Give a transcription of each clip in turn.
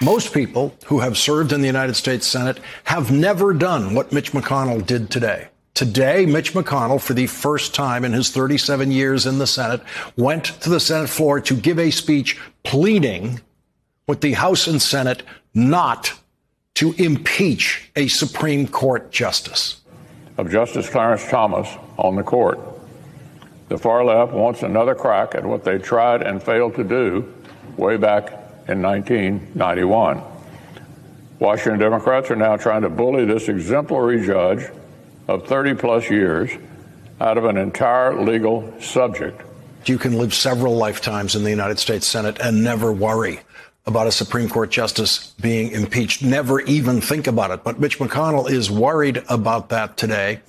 Most people who have served in the United States Senate have never done what Mitch McConnell did today. Today, Mitch McConnell, for the first time in his 37 years in the Senate, went to the Senate floor to give a speech pleading with the House and Senate not to impeach a Supreme Court justice. Of Justice Clarence Thomas on the court. The far left wants another crack at what they tried and failed to do way back in 1991. Washington Democrats are now trying to bully this exemplary judge of 30-plus years out of an entire legal subject. You can live several lifetimes in the United States Senate and never worry about a Supreme Court justice being impeached, never even think about it. But Mitch McConnell is worried about that today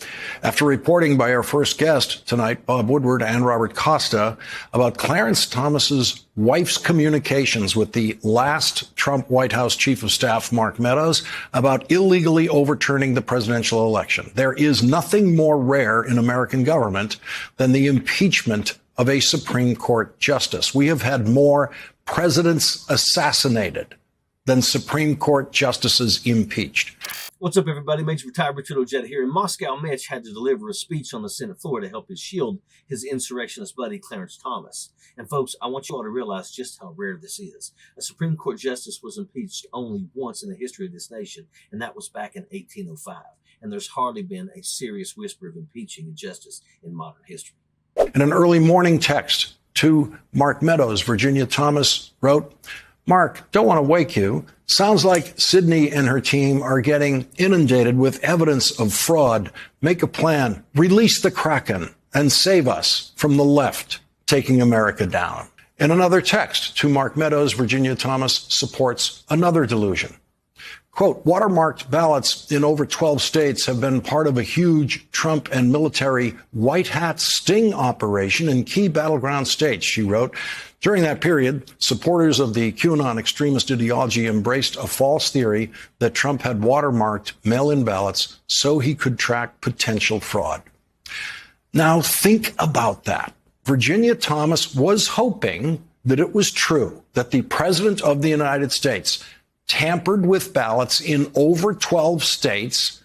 after reporting by our first guest tonight, Bob Woodward and Robert Costa, about Clarence Thomas's wife's communications with the last Trump White House Chief of Staff, Mark Meadows, about illegally overturning the presidential election. There is nothing more rare in American government than the impeachment of a Supreme Court justice. We have had more presidents assassinated than Supreme Court justices impeached. What's up, everybody? Major Retired Richard Ojeda here. In Moscow, Mitch had to deliver a speech on the Senate floor to help shield his insurrectionist buddy, Clarence Thomas. And folks, I want you all to realize just how rare this is. A Supreme Court justice was impeached only once in the history of this nation, and that was back in 1805. And there's hardly been a serious whisper of impeaching a justice in modern history. In an early morning text to Mark Meadows, Virginia Thomas wrote, "Mark, don't want to wake you. Sounds like Sydney and her team are getting inundated with evidence of fraud. Make a plan, release the Kraken, and save us from the left taking America down." In another text to Mark Meadows, Virginia Thomas supports another delusion. Quote, "Watermarked ballots in over 12 states have been part of a huge Trump and military white hat sting operation in key battleground states," she wrote. During that period, supporters of the QAnon extremist ideology embraced a false theory that Trump had watermarked mail-in ballots so he could track potential fraud. Now think about that. Virginia Thomas was hoping that it was true that the president of the United States tampered with ballots in over 12 states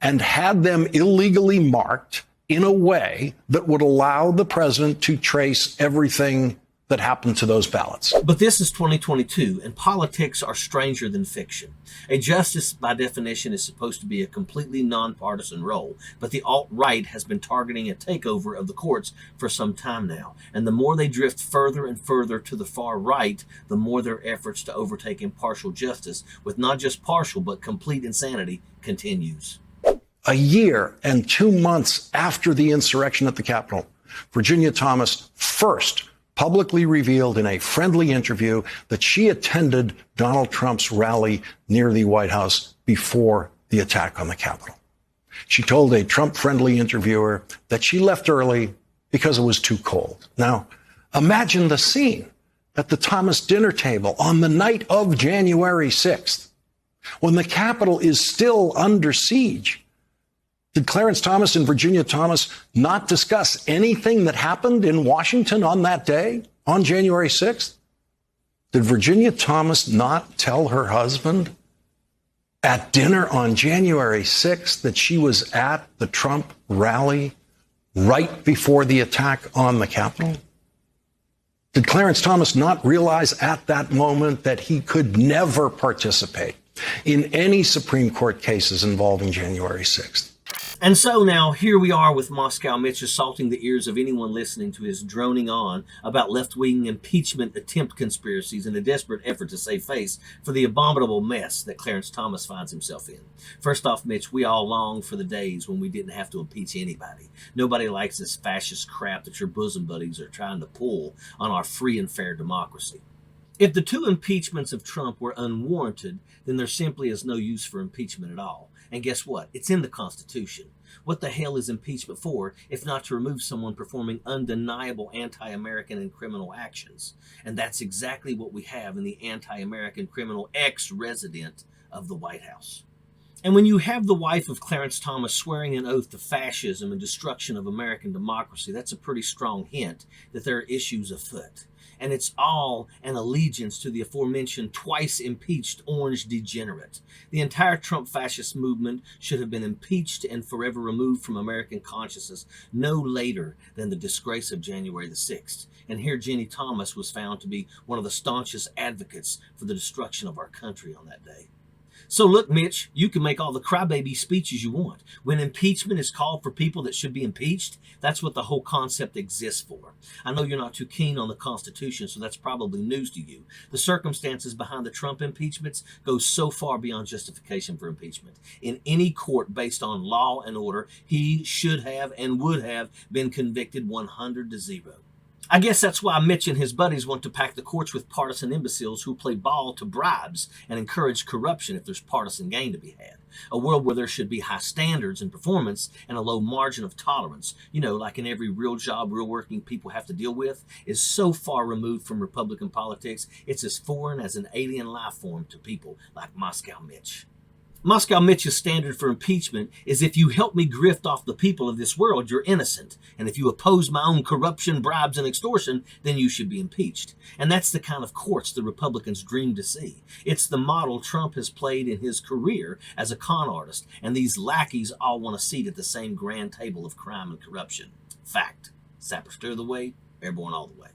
and had them illegally marked in a way that would allow the president to trace everything that happened to those ballots. But this is 2022, and politics are stranger than fiction. A justice, by definition, is supposed to be a completely nonpartisan role, but the alt-right has been targeting a takeover of the courts for some time now. And the more they drift further and further to the far right, the more their efforts to overtake impartial justice, with not just partial but complete insanity, continues. A year and 2 months after the insurrection at the Capitol, Virginia Thomas first publicly revealed in a friendly interview that she attended Donald Trump's rally near the White House before the attack on the Capitol. She told a Trump-friendly interviewer that she left early because it was too cold. Now, imagine the scene at the Thomas dinner table on the night of January 6th, when the Capitol is still under siege. Did Clarence Thomas and Virginia Thomas not discuss anything that happened in Washington on that day, on January 6th? Did Virginia Thomas not tell her husband at dinner on January 6th that she was at the Trump rally right before the attack on the Capitol? Did Clarence Thomas not realize at that moment that he could never participate in any Supreme Court cases involving January 6th? And so now here we are with Moscow Mitch assaulting the ears of anyone listening to his droning on about left-wing impeachment attempt conspiracies in a desperate effort to save face for the abominable mess that Clarence Thomas finds himself in. First off, Mitch, we all long for the days when we didn't have to impeach anybody. Nobody likes this fascist crap that your bosom buddies are trying to pull on our free and fair democracy. If the two impeachments of Trump were unwarranted, then there simply is no use for impeachment at all. And guess what? It's in the Constitution. What the hell is impeachment for if not to remove someone performing undeniable anti-American and criminal actions? And that's exactly what we have in the anti-American criminal ex-resident of the White House. And when you have the wife of Clarence Thomas swearing an oath to fascism and destruction of American democracy, that's a pretty strong hint that there are issues afoot. And it's all an allegiance to the aforementioned twice impeached orange degenerate. The entire Trump fascist movement should have been impeached and forever removed from American consciousness no later than the disgrace of January the 6th. And here Jenny Thomas was found to be one of the staunchest advocates for the destruction of our country on that day. So look, Mitch, you can make all the crybaby speeches you want. When impeachment is called for people that should be impeached, that's what the whole concept exists for. I know you're not too keen on the Constitution, so that's probably news to you. The circumstances behind the Trump impeachments go so far beyond justification for impeachment. In any court based on law and order, he should have and would have been convicted 100-0. I guess that's why Mitch and his buddies want to pack the courts with partisan imbeciles who play ball to bribes and encourage corruption if there's partisan gain to be had. A world where there should be high standards in performance and a low margin of tolerance, like in every real job real working people have to deal with, is so far removed from Republican politics, it's as foreign as an alien life form to people like Moscow Mitch. Moscow Mitch's standard for impeachment is if you help me grift off the people of this world, you're innocent. And if you oppose my own corruption, bribes, and extortion, then you should be impeached. And that's the kind of courts the Republicans dream to see. It's the model Trump has played in his career as a con artist, and these lackeys all want a seat at the same grand table of crime and corruption. Fact. Sapper stir the way, airborne all the way.